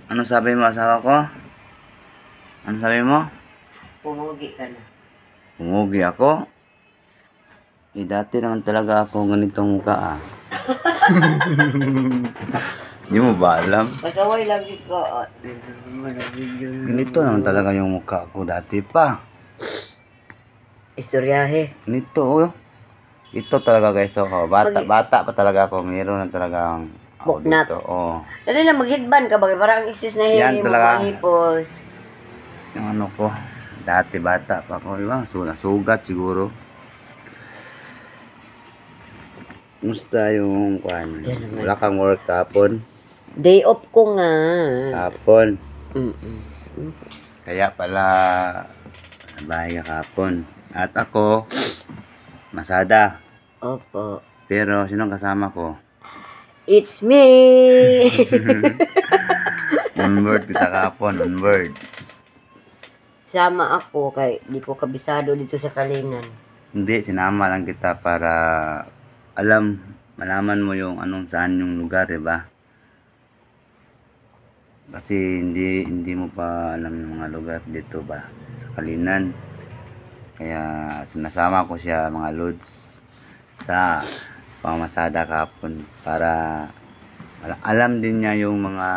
Ano sabi mo, asawa ko? Ano sabi mo? Pumugi ka na. Pumugi ako? Dati naman talaga ako ganitong mukha Hindi mo ba alam? Pasaway lagi ka. Ganito naman talaga yung mukha ko dati pa. Istoryahe. Ganito, oh. Ito talaga guys, oh. Bata pa talaga ako. Meron na talagang ako Buknat. dito. Oh. Dali na mag-headband ka ba? Parang exist na Yan hini mo talaga. manghipos. Yung ano ko. Dati bata pa ako. Ibang sugat siguro. Musta yung kuhan? Wala kang work kapon? Day off ko nga. Kapon. Mm-mm. Kaya pala bahay ka kapon. At ako, masada. Opo. Pero sinong kasama ko? It's me! Onward kita kapon, onward. Sama ako kay di ko kabisado dito sa Kalinan. Hindi, sinama lang kita para malaman mo yung anong saan yung lugar, diba? Kasi hindi mo pa alam yung mga lugar dito ba sa Kalinan. Kaya sinasama ko siya mga lods sa pamasada kapon para alam din niya yung mga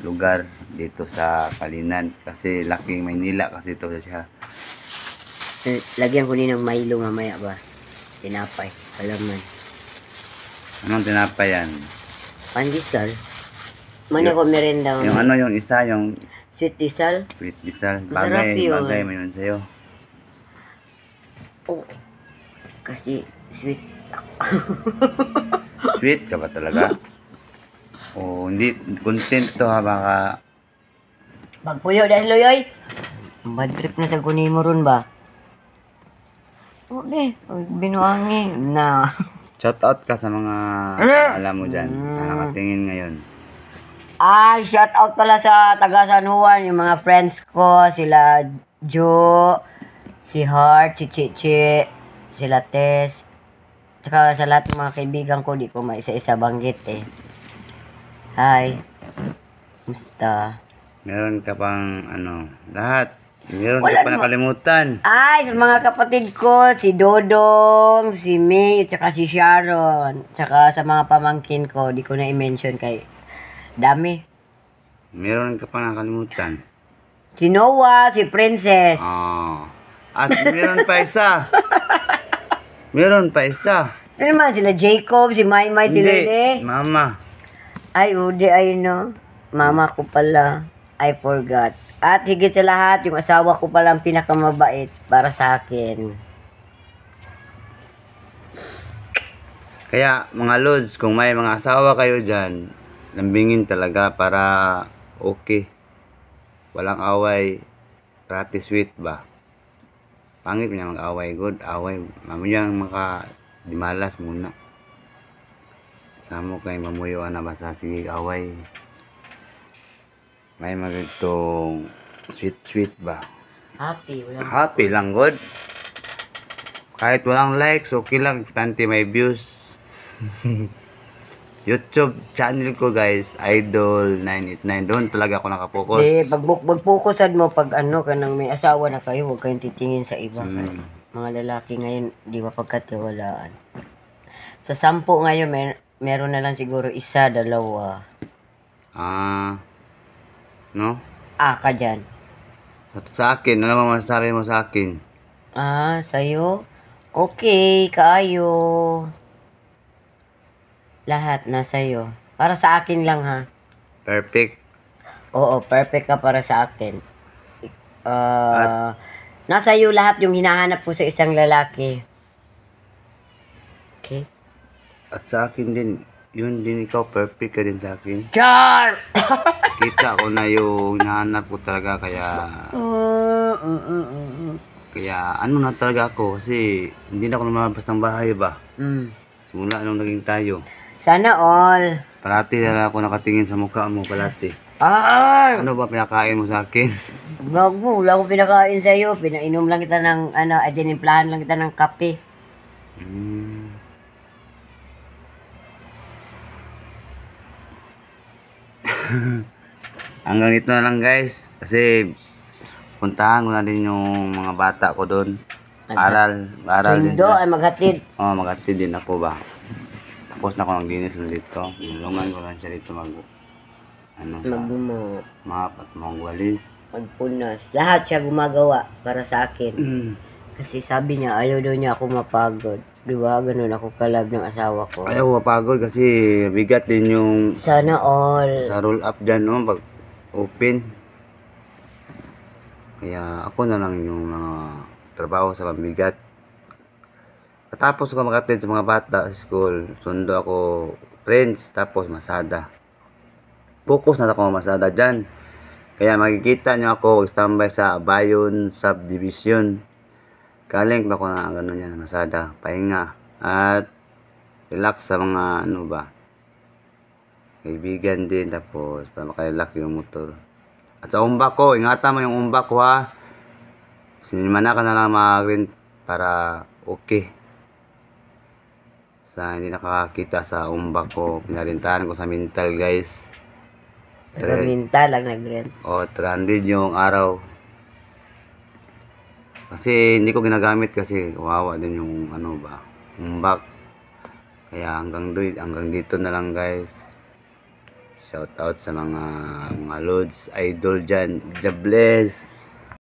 lugar dito sa Kalinan kasi laking Maynila kasi ito siya. Lagyan ko din ng Milo mamaya ba? Tinapay, palaman. Anong tinapay yan? Pandesal. Mano ko merenda. Yung ano yung isa yung Sweet diesel. sweet diesel. Masarap yun. Bagay mo yun sa'yo. Oh, kasi sweet. Sweet ka ba talaga? O hindi content to ha, baka Magpuyo dahil loyoy. Bad trip na sa kunin mo ron ba? Okay, binuangi na. shout out ka sa mga alam mo dyan na nakatingin ngayon. Ay, shout out pala sa taga San Juan, yung mga friends ko, sila Jo, si Heart, si Chichi, sila Tess. Tsaka sa lahat ng mga kaibigan ko, di ko maisa-isa banggit eh. Hi. Musta? Meron ka pang ano, lahat. Meron ka pa nakalimutan. Ay, sa mga kapatid ko, si Dodong, si May, tsaka si Sharon. Tsaka sa mga pamangkin ko, di ko na i-mention kay dami. Meron ka pa nakalimutan. Si Noah, si Princess. Ah. At meron pa isa. Meron pa isa. Sino naman? Sila Jacob, si Maymay, si Lele. Mama. Ay, Udi, ay no. Mama ko pala. I forgot. At higit sa lahat, yung asawa ko pala ang pinakamabait para sa akin. Kaya mga lods, kung may mga asawa kayo dyan, lambingin talaga para okay. Walang away. Prati sweet ba? Pangit niya mag-away. Good, away. Mamaya dimalas muna. Samo kay mamuyuan na basta sige away. May magitong sweet ba? Happy. Wala. Happy lang, good. Kahit walang likes, okay lang. Tanti may views. YouTube channel ko guys, Idol 989. Doon talaga ako nakapokus. Pag-focusan mo pag ano ka nang may asawa na kayo, huwag kayong titingin sa iba. Mga lalaki ngayon, di mapagkatiwalaan. Sa 10 ngayon, meron na lang siguro isa, dalawa. No? Ka dyan. Sa akin, ano naman masasabi mo sa akin? Sa'yo? Okay, kaayo. Lahat na sa'yo. Para sa akin lang ha. Perfect. Oo, perfect ka para sa akin. Nasa iyo lahat yung hinahanap ko sa isang lalaki. Okay? At sa akin din, yun din ikaw, perfect ka din sa akin. Char! Kita ko na yung hinahanap ko talaga, kaya ano na talaga ako kasi hindi na ako lumabas ng bahay ba. Simula nung naging tayo. Sana all. Parati na lang ako nakatingin sa mukha mo, parati. Ay! Ano ba pinakain mo sa akin? Gago, wala akong pinakain sa iyo. Pinainom lang kita ng dinimplahan lang kita ng kape. hanggang dito na lang guys. Kasi puntahan ko na din yung mga bata ko doon. Aral din Sundo sila. ay maghatid. Maghatid din ako ba. Tapos na ako ng dinis na dito. Nilungan ko lang siya dito map at mga walis. Magpunas. Lahat siya gumagawa para sa akin. Kasi sabi niya, ayaw daw niya ako mapagod. Diba? Ganun ako kalab ng asawa ko. Ayaw mapagod kasi bigat din yung Sana all. sa roll up dyan, no? Pag open. Kaya ako na lang yung mga trabaho sa mabigat. Katapos ko mag-attend sa mga bata sa school, sundo ako friends, tapos masada. Focus na ako masada dyan. Kaya makikita nyo ako standby sa Bayon Subdivision. Galing pa ko na gano'n yan, masada, pahinga, at relax sa mga kaibigan din, tapos para makarelax yung motor. At sa umbak ko, ingatan mo yung umbak ko ha. Sinimana ka na lang mag-rent para okay. Sa hindi nakakita sa umbak ko, pinarintahan ko sa mental guys. Nagaminta lang nag-rent. 300 yung araw. Kasi hindi ko ginagamit kasi kawawa din yung umbak. Kaya hanggang dito na lang guys. Shout out sa mga lods idol dyan. God bless.